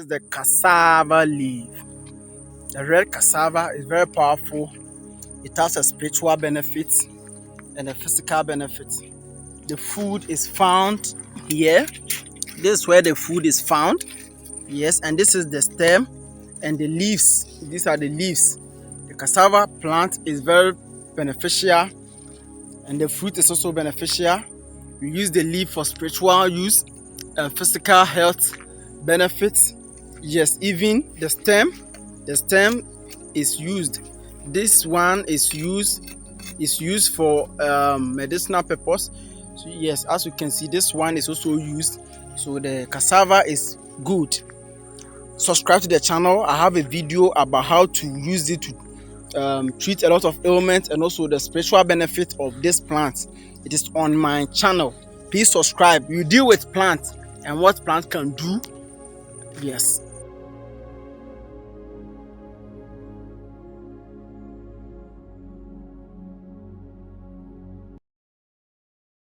is the cassava leaf. The red cassava is very powerful. It has a spiritual benefit and a physical benefit. The food is found here. This is where the food is found. Yes, and this is the stem and the leaves. These are the leaves. The cassava plant is very beneficial, and the fruit is also beneficial. We use the leaf for spiritual use and physical health benefits. Yes, even the stem is used. This one is used for medicinal purpose. So yes, as you can see, this one is also used. So the cassava is good. Subscribe to the channel. I have a video about how to use it to treat a lot of ailments and also the spiritual benefit of this plant. It is on my channel. Please subscribe. We deal with plants and what plants can do. Yes.